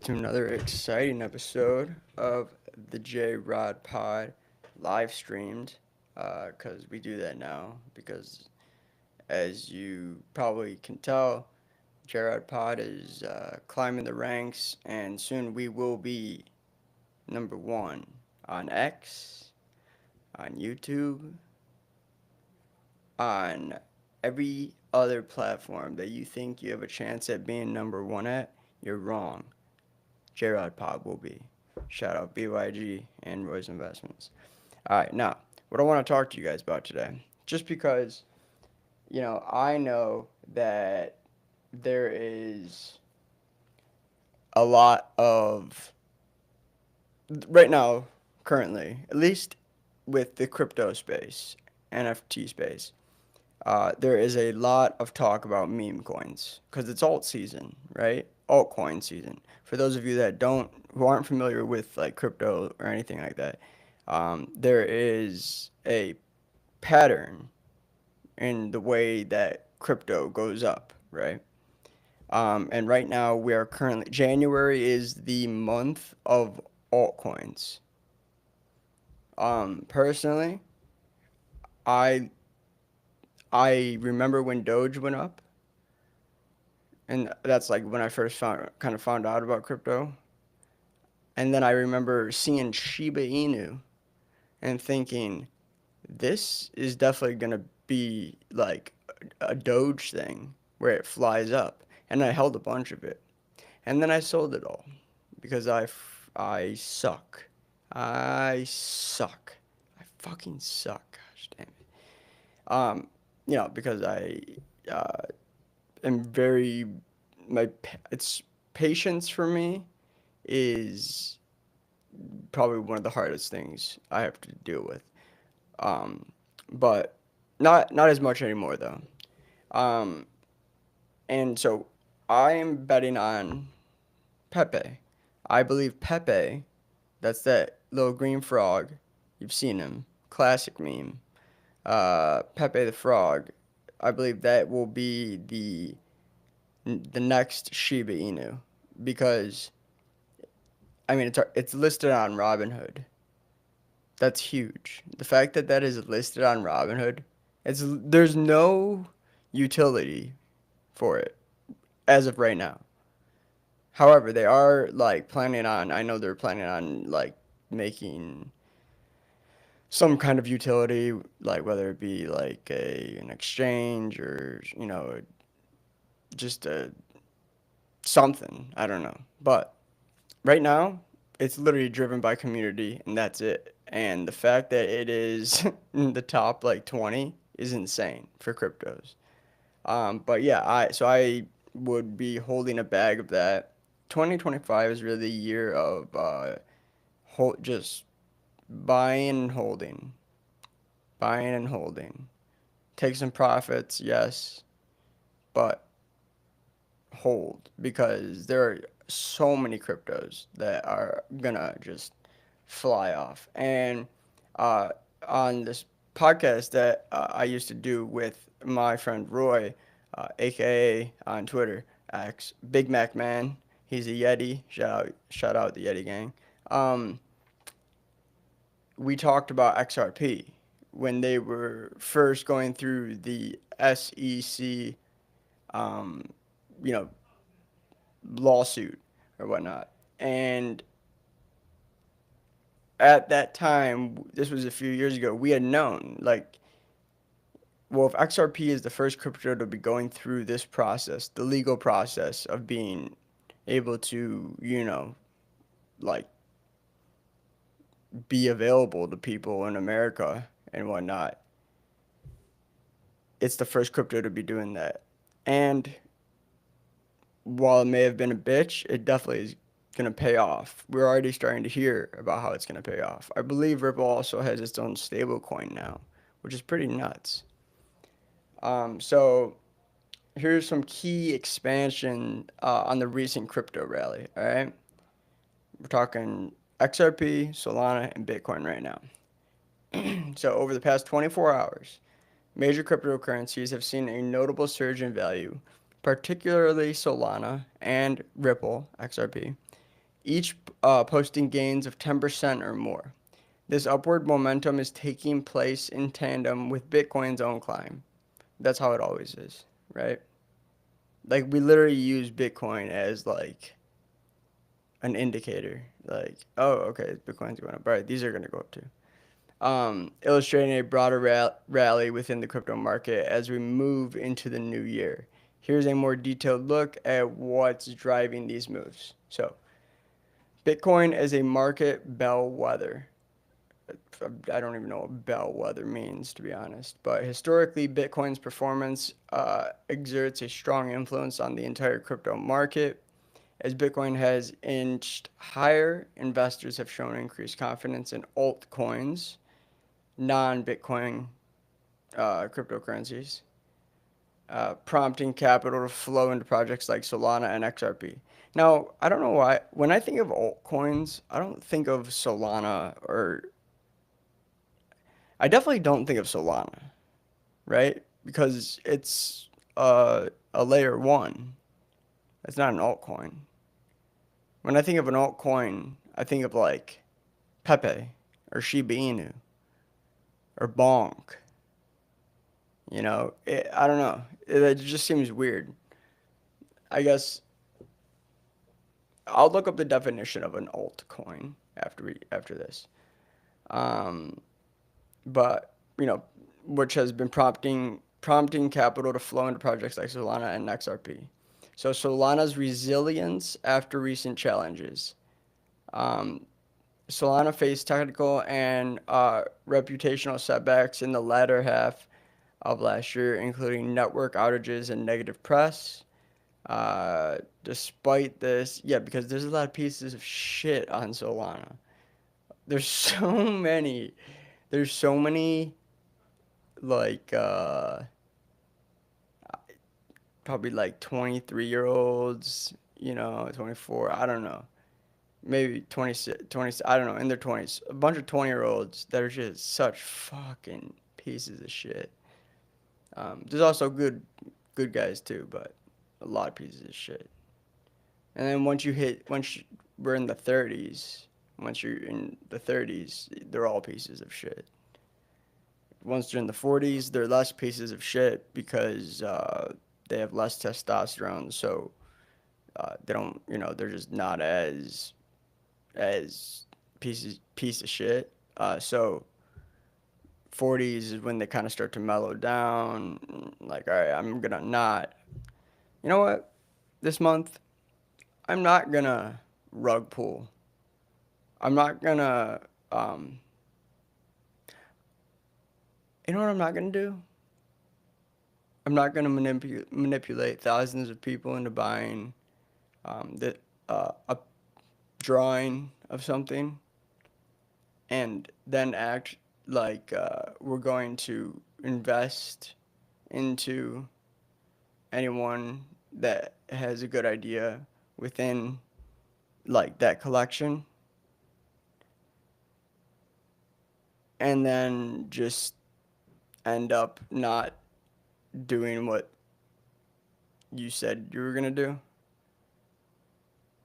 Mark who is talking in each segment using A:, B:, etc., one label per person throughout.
A: to another exciting episode of the J Rod Pod live streamed. Because we do that now. Because as you probably can tell, J Rod Pod is climbing the ranks, and soon we will be number one on X, on YouTube, on every other platform that you think you have a chance at being number one at. You're wrong. J Rod Pod will be. Shout out BYG and Roy's Investments. All right, now, what I want to talk to you guys about today, just because, I know that there is a lot of, right now, currently, at least with the crypto space, NFT space, there is a lot of talk about meme coins because it's alt season, right? Altcoin season. For those of you that who aren't familiar with like crypto or anything like that, there is a pattern in the way that crypto goes up, right? And right now we are currently January is the month of altcoins. Personally, I I remember when Doge went up, and that's like when I first found out about crypto. And then I remember seeing Shiba Inu and thinking, this is definitely gonna be like a Doge thing where it flies up. And I held a bunch of it, and then I sold it all because I suck. I suck. I fucking suck. Gosh damn it. Um, because I uh, am very it's patience for me is probably one of the hardest things I have to deal with. Um, but not as much anymore though. Um, and so I am betting on Pepe. I believe Pepe, that's that little green frog. You've seen him, classic meme. Pepe the Frog. I believe that will be the next Shiba Inu because I mean it's listed on Robinhood. That's huge. The fact that that is listed on Robinhood, there's no utility for it as of right now. However, they are like planning on. I know they're planning on like making some kind of utility, like whether it be like an exchange or just a something. I don't know, but right now it's literally driven by community, and that's it. And the fact that it is in the top like 20 is insane for cryptos. But yeah, I would be holding a bag of that. 2025 is really the year of just buying and holding, buying and holding. Take some profits, yes, but hold because there are so many cryptos that are gonna just fly off. And uh, on this podcast that I used to do with my friend Roy, aka on Twitter, X Big Mac Man. He's a Yeti. Shout out the Yeti gang. Um, we talked about XRP when they were first going through the SEC, um, you know, lawsuit or whatnot. And at that time, this was a few years ago, we had known, like, well, if XRP is the first crypto to be going through this process, the legal process of being able to, like, be available to people in America and whatnot, it's the first crypto to be doing that. And while it may have been a bitch, it definitely is going to pay off. We're already starting to hear about how it's going to pay off. I believe Ripple also has its own stable coin now, which is pretty nuts. So here's some key expansion on the recent crypto rally. All right, we're talking XRP, Solana, and Bitcoin right now. So over the past 24 hours, major cryptocurrencies have seen a notable surge in value, particularly Solana and Ripple XRP. each posting gains of 10% or more. This upward momentum is taking place in tandem with Bitcoin's own climb. That's how it always is, right? Like we literally use Bitcoin as like an indicator. Like, oh, okay, Bitcoin's going up. All right, these are going to go up too. Illustrating a broader rally within the crypto market as we move into the new year. Here's a more detailed look at what's driving these moves. So, Bitcoin as a market bellwether. I don't even know what bellwether means, to be honest. But historically, Bitcoin's performance exerts a strong influence on the entire crypto market. As Bitcoin has inched higher, investors have shown increased confidence in altcoins, non-Bitcoin cryptocurrencies, prompting capital to flow into projects like Solana and XRP. Now, I don't know why. When I think of altcoins, I don't think of Solana or I definitely don't think of Solana, right? Because it's a layer one. It's not an altcoin. When I think of an altcoin, I think of like Pepe or Shiba Inu or Bonk. I don't know. It just seems weird. I guess I'll look up the definition of an altcoin after this. Um, but which has been prompting capital to flow into projects like Solana and XRP. So Solana's resilience after recent challenges. Um, Solana faced technical and reputational setbacks in the latter half of last year, including network outages and negative press. Despite this, yeah, because there's a lot of pieces of shit on Solana. There's so many. There's so many, like, probably like 23-year-olds, 24, I don't know. Maybe 26, 20, I don't know, in their 20s. A bunch of 20-year-olds that are just such fucking pieces of shit. There's also good guys too, but a lot of pieces of shit. And then we're in the 30s, once you're in the 30s, they're all pieces of shit. Once they're in the 40s, they're less pieces of shit because they have less testosterone, so they don't, they're just not as piece of shit. So 40s is when they kind of start to mellow down. Like, all right, I'm gonna not. You know what? This month, I'm not gonna rug pull. I'm not gonna. Um, you know what I'm not gonna do? I'm not gonna manipulate thousands of people into buying a drawing of something and then act like we're going to invest into anyone that has a good idea within like that collection and then just end up not doing what you said you were going to do.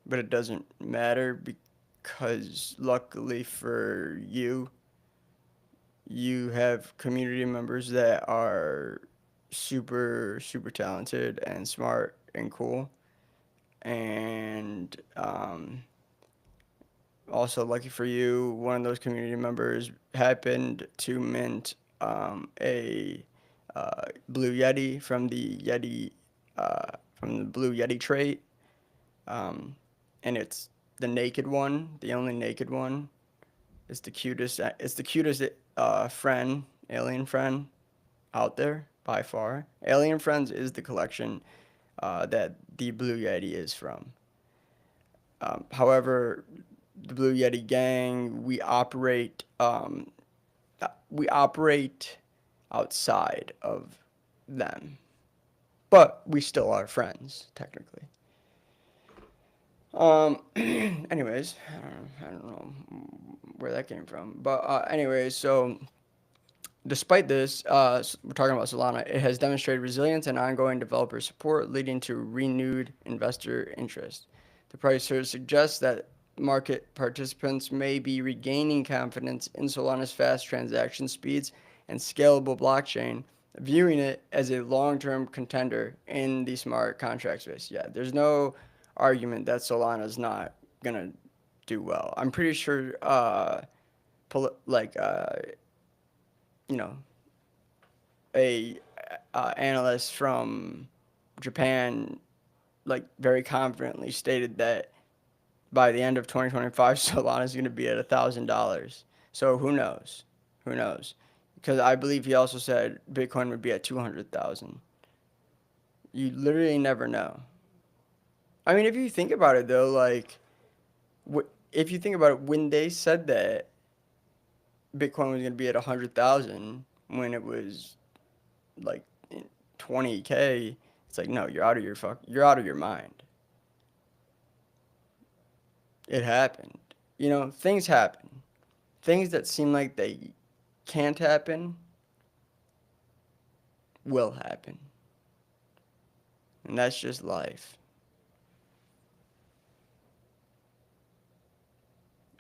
A: But it doesn't matter because luckily for you, you have community members that are super, super talented and smart and cool. And also, lucky for you, one of those community members happened to mint a Blue Yeti from the Blue Yeti trait, and it's the naked one, the only naked one. It's the cutest. It's the cutest friend, alien friend, out there by far. Alien Friends is the collection that the Blue Yeti is from. However, the Blue Yeti gang, we operate outside of them, but we still are friends technically. Anyways, I don't know where that came from, but anyways, so despite this, we're talking about Solana. It has demonstrated resilience and ongoing developer support, leading to renewed investor interest. The price surge suggests that market participants may be regaining confidence in Solana's fast transaction speeds and scalable blockchain, viewing it as a long-term contender in the smart contract space. Yeah, there's no argument that Solana's not gonna do well. I'm pretty sure, like, you know, a analyst from Japan, like, very confidently stated that by the end of 2025, Solana is going to be at $1,000. So who knows? Who knows? Because I believe he also said Bitcoin would be at 200,000. You literally never know. I mean, if you think about it though, like, if you think about it, when they said that Bitcoin was going to be at 100,000 when it was like 20K, it's like, no, you're out of your mind. It happened. You know, things happen. Things that seem like they can't happen will happen. And that's just life.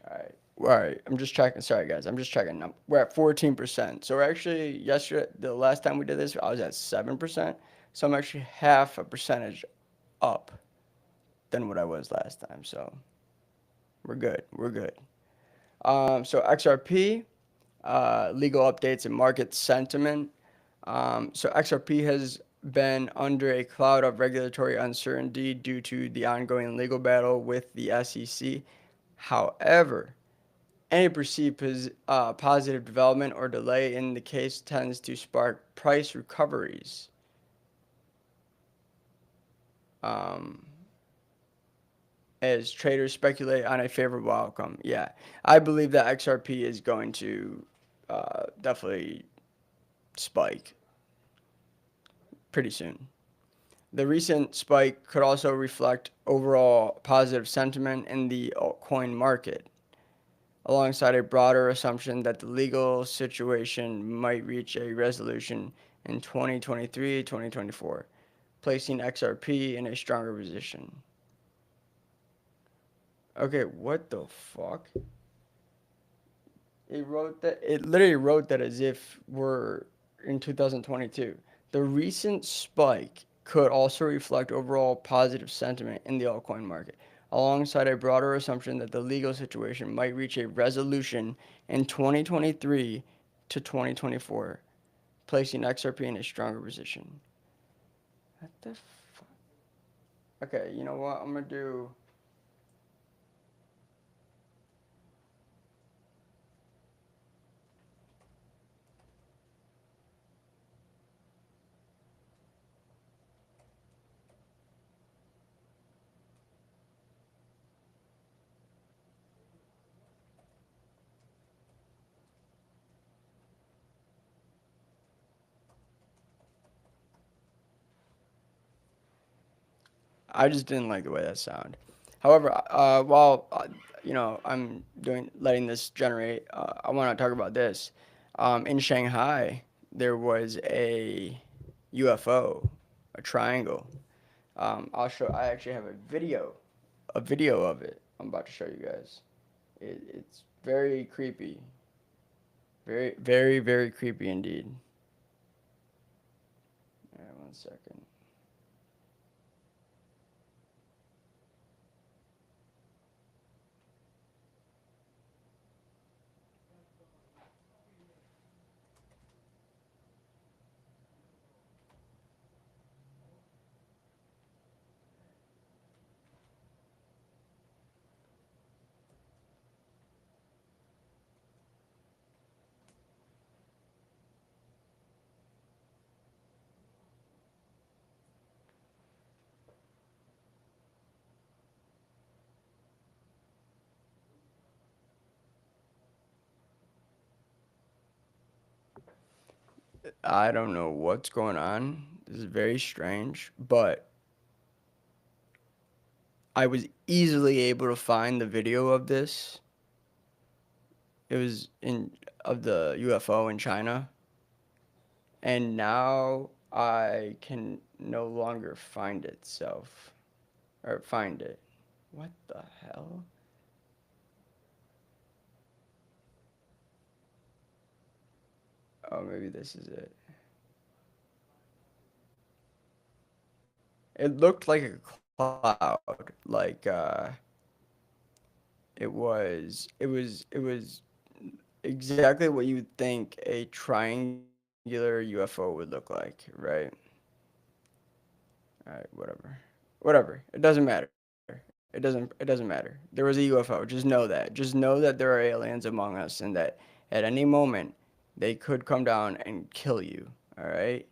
A: All right. All right. I'm just checking. Sorry, guys. I'm just checking. We're at 14%. So we're actually, yesterday, the last time we did this, I was at 7%. So I'm actually half a percentage up than what I was last time. So we're good. We're good. So XRP, legal updates and market sentiment. So XRP has been under a cloud of regulatory uncertainty due to the ongoing legal battle with the SEC. However, any perceived positive development or delay in the case tends to spark price recoveries. Um, as traders speculate on a favorable outcome. Yeah, I believe that XRP is going to definitely spike pretty soon. The recent spike could also reflect overall positive sentiment in the altcoin market, alongside a broader assumption that the legal situation might reach a resolution in 2023 2024, placing XRP in a stronger position. Okay, what the fuck? It literally wrote that as if we're in 2022. The recent spike could also reflect overall positive sentiment in the altcoin market, alongside a broader assumption that the legal situation might reach a resolution in 2023 to 2024, placing XRP in a stronger position. What the fuck? Okay, you know what? I'm gonna do. I just didn't like the way that sounded. However, while I'm letting this generate, I want to talk about this. In Shanghai, there was a UFO, a triangle. I'll show. I actually have a video of it. I'm about to show you guys. It's very creepy, very, very, very creepy indeed. All right, 1 second. I don't know what's going on. This is very strange, but I was easily able to find the video of this. It was in of the UFO in China, and now I can no longer find itself or find it. What the hell? Oh, maybe this is it. It looked like a cloud. It was exactly what you would think a triangular UFO would look like, right? All right, whatever. Whatever. It doesn't matter. It doesn't matter. There was a UFO. Just know that. Just know that there are aliens among us and that at any moment they could come down and kill you. All right?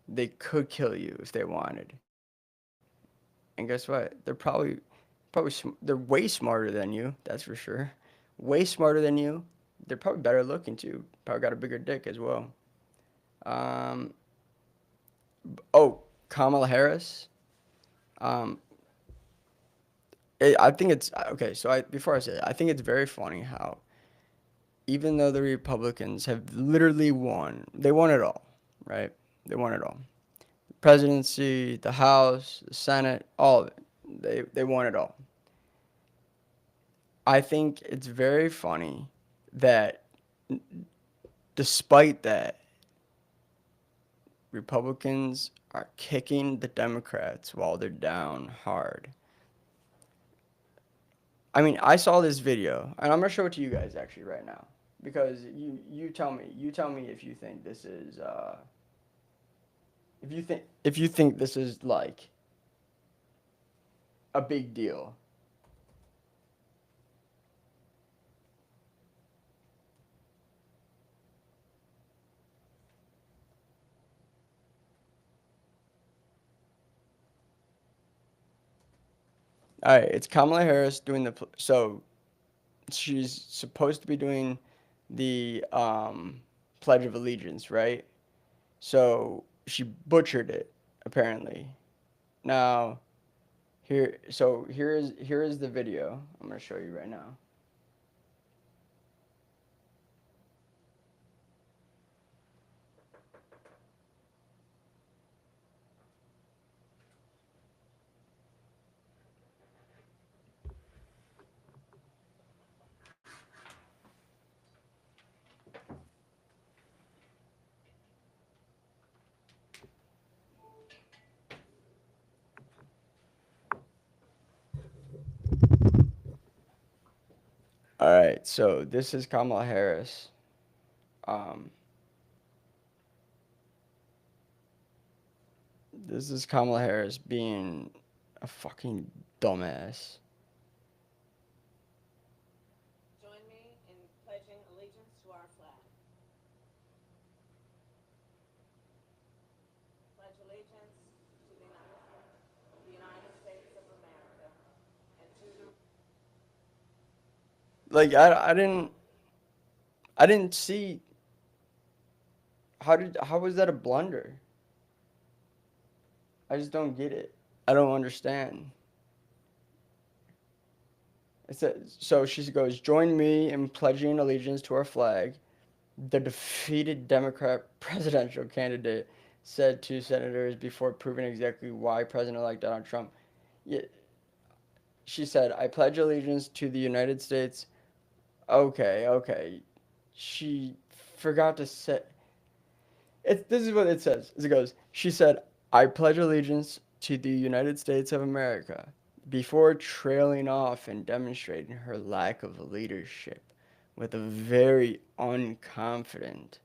A: They could kill you if they wanted. And guess what? They're way smarter than you, that's for sure. Way smarter than you. They're probably better looking too. Probably got a bigger dick as well. Um, oh, Kamala Harris. Um, I think it's okay. So before I say it, I think it's very funny how even though the Republicans have literally won, they won it all, right? They won it all. The presidency, the House, the Senate, all of it. They won it all. I think it's very funny that despite that, Republicans are kicking the Democrats while they're down hard. I mean, I saw this video, and I'm gonna show it to you guys actually right now because you tell me if you think this is if you think this is like a big deal. All right, it's Kamala Harris doing so she's supposed to be doing the Pledge of Allegiance, right? So she butchered it apparently. Now here is the video. I'm gonna show you right now. All right, so this is Kamala Harris. Um, this is Kamala Harris being a fucking dumbass.
B: Join me in pledging allegiance to our flag. Pledge allegiance to the United States of America and to the
A: Like I didn't see how was that a blunder? I just don't get it. I don't understand. It says, so she goes, join me in pledging allegiance to our flag. The defeated Democrat presidential candidate said to senators before proving exactly why President-elect Donald Trump. Yeah, she said, I pledge allegiance to the United States. Okay, okay. She forgot to say. This is what it says. It goes, she said, I pledge allegiance to the United States of America before trailing off and demonstrating her lack of leadership with a very unconfident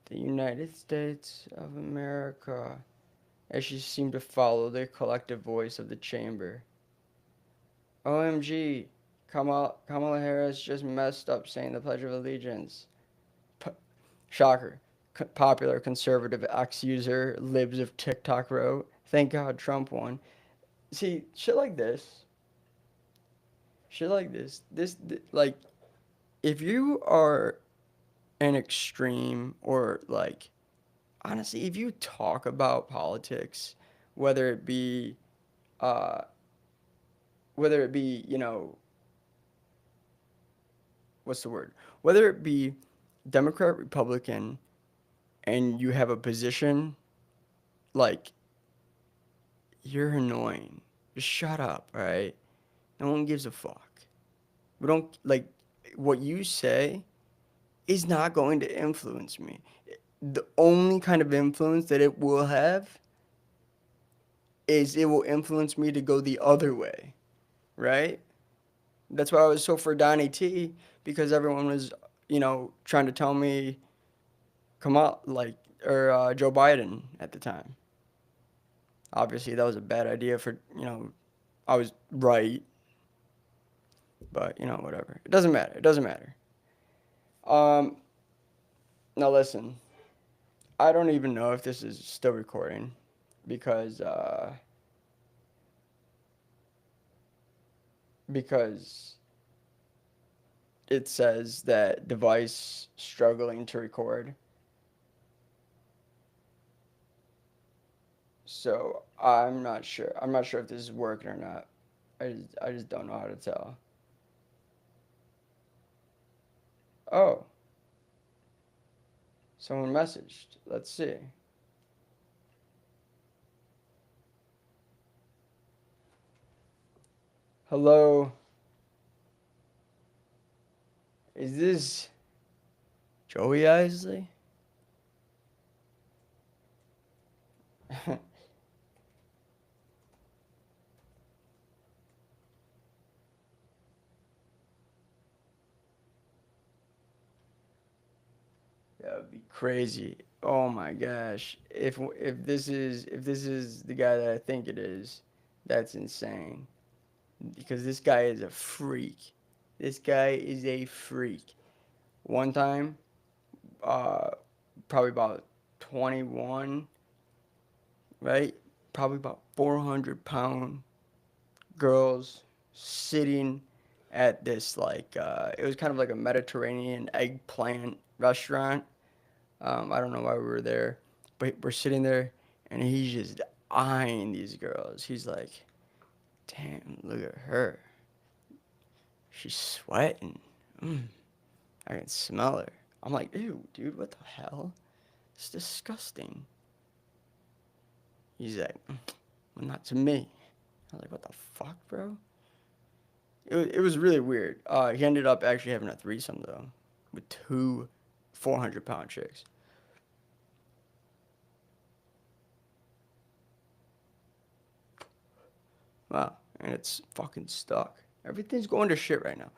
A: the United States of America as she seemed to follow the collective voice of the chamber. OMG, Kamala Harris just messed up saying the Pledge of Allegiance. P- Shocker. Popular conservative X user Libs of TikTok wrote, "Thank God Trump won." See, shit like like, if you are an extreme or like, honestly, if you talk about politics, whether it be, uh, whether it be, what's the word? Whether it be Democrat, Republican, and you have a position, like, you're annoying. Just shut up, all right? No one gives a fuck. We don't like what you say. is not going to influence me. The only kind of influence that it will have is it will influence me to go the other way, right? That's why I was so for Donnie T, because everyone was, trying to tell me come out like or Joe Biden at the time. Obviously, that was a bad idea for I was right, but whatever. It doesn't matter. It doesn't matter. Um, Now listen, I don't even know if this is still recording because it says that device struggling to record. So I'm not sure. I'm not sure if this is working or not. I just don't know how to tell. Oh, someone messaged. Let's see. Hello. Is this Joey Isley? That would be crazy. Oh my gosh. If this is the guy that I think it is, that's insane. Because this guy is a freak. This guy is a freak. One time, uh, probably about 21, right? Probably about 400-pound girls sitting at this it was kind of like a Mediterranean eggplant restaurant. I don't know why we were there, but we're sitting there and he's just eyeing these girls. He's like, damn, look at her. She's sweating. Mm, I can smell her. I'm like, ew, dude, what the hell? It's disgusting. He's like, well, not to me. I was like, what the fuck, bro? It was really weird. He ended up actually having a threesome, though, with two 400-pound chicks. Wow. And it's fucking stuck. Everything's going to shit right now.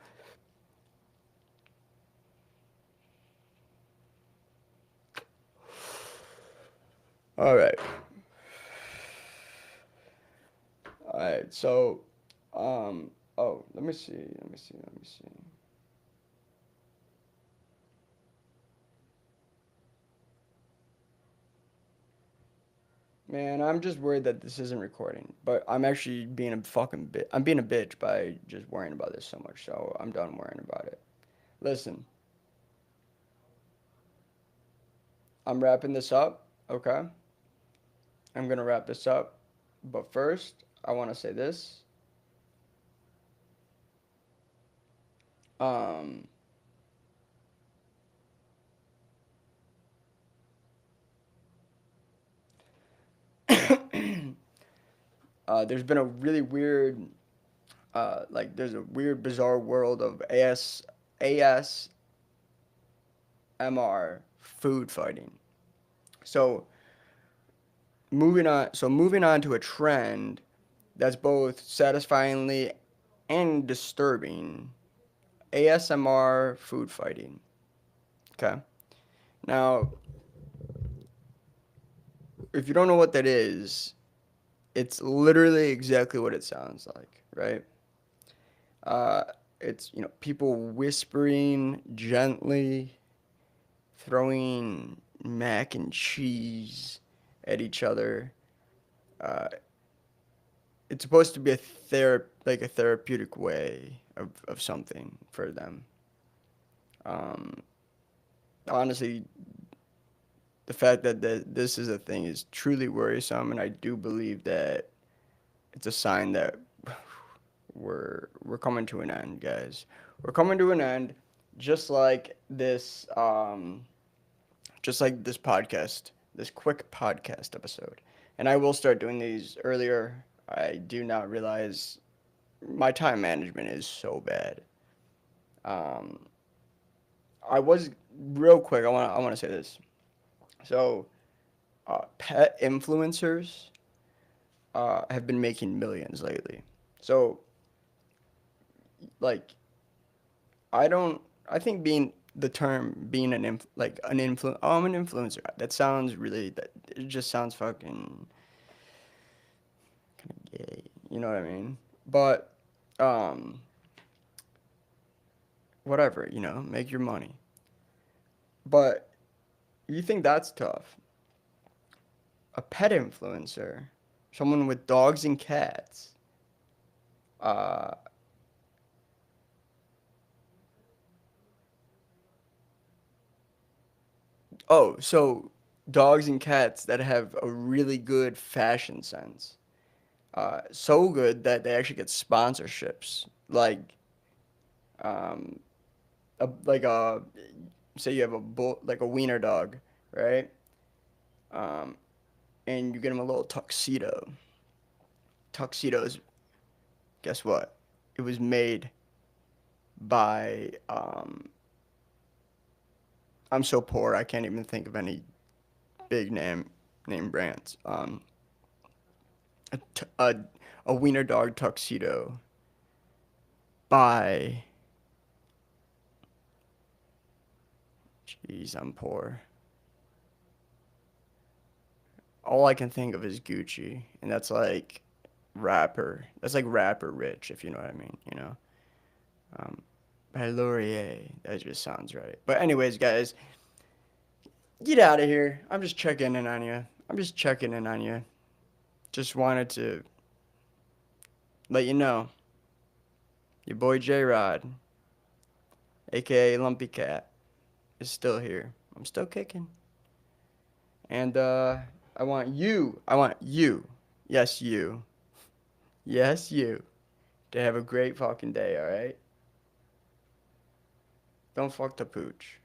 A: All right. All right. So, let me see. Let me see. Let me see. Man, I'm just worried that this isn't recording, but I'm actually being a fucking bit. I'm being a bitch by just worrying about this so much. So I'm done worrying about it. Listen, I'm wrapping this up. Okay, I'm gonna wrap this up, but first I want to say this. Um, there's been a really weird, there's a weird, bizarre world of ASMR food fighting. So moving on to a trend that's both satisfyingly and disturbing. ASMR food fighting. Okay. Now, if you don't know what that is, it's literally exactly what it sounds like, right? Uh, it's people whispering gently, throwing mac and cheese at each other. Uh, it's supposed to be like a therapeutic way of something for them. Um, Honestly, the fact that this is a thing is truly worrisome, and I do believe that it's a sign that we're coming to an end, guys. We're coming to an end, just like this podcast, this quick podcast episode. And I will start doing these earlier. I do not realize my time management is so bad. Um, I was real quick. I want to say this. So, pet influencers have been making millions lately. So, like, I don't. I think being the term being like an influ. Oh, I'm an influencer. That sounds really. That it just sounds fucking kind of gay. You know what I mean? But, um, whatever. Make your money. But you think that's tough? A pet influencer, someone with dogs and cats. Uh, oh, so dogs and cats that have a really good fashion sense. So good that they actually get sponsorships. Um, like say you have like a wiener dog, right? Um, and you get him a little tuxedo. Tuxedos, guess what? It was made by I'm so poor I can't even think of any big name brands. A wiener dog tuxedo by jeez, I'm poor. All I can think of is Gucci, and that's like rapper. That's like rapper rich, if you know what I mean. Um, by Laurier. That just sounds right. But anyways, guys, get out of here. I'm just checking in on you. I'm just checking in on you. Just wanted to let you know your boy J Rod, aka Lumpy Cat, is still here. I'm still kicking. And I want you, yes, yes, you, to have a great fucking day, alright? Don't fuck the pooch.